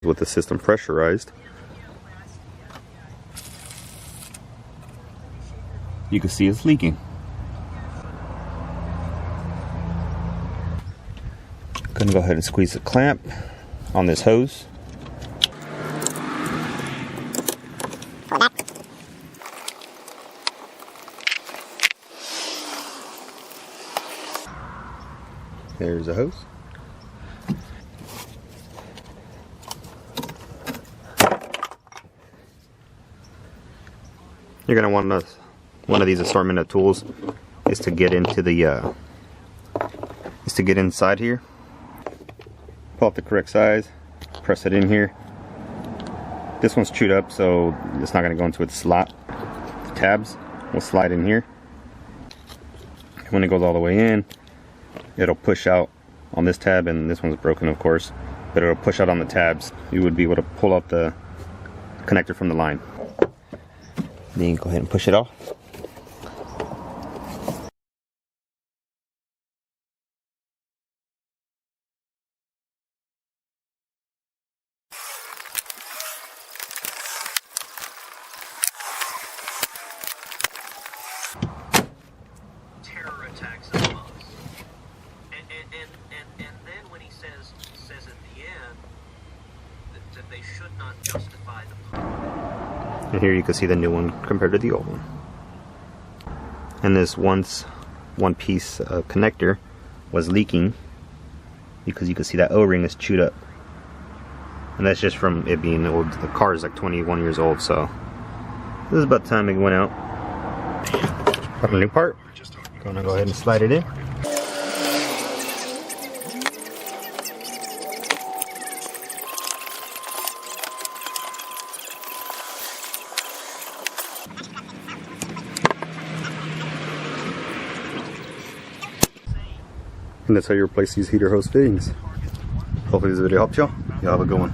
with the system pressurized. You can see it's leaking. Gonna go ahead and squeeze the clamp on this hose. There's the hose. You're gonna want one of these assortment of tools is to get into the inside here. Pull out the correct size, press it in here. This one's chewed up, so it's not gonna go into its slot. The tabs will slide in here. When it goes all the way in, it'll push out on this tab, and this one's broken, of course, but it'll push out on the tabs. You would be able to pull out the connector from the line. Then you go ahead and push it off. Terror attacks the bus. And then when he says at the end that they should not justify the power. And here you can see the new one compared to the old one. And this one piece connector was leaking because you can see that O-ring is chewed up. And that's just from it being old. The car is like 21 years old, so this is about the time it went out. Got a new part. Gonna go ahead and slide it in. And that's how you replace these heater hose fittings. Hopefully this video helped y'all. Y'all have a good one.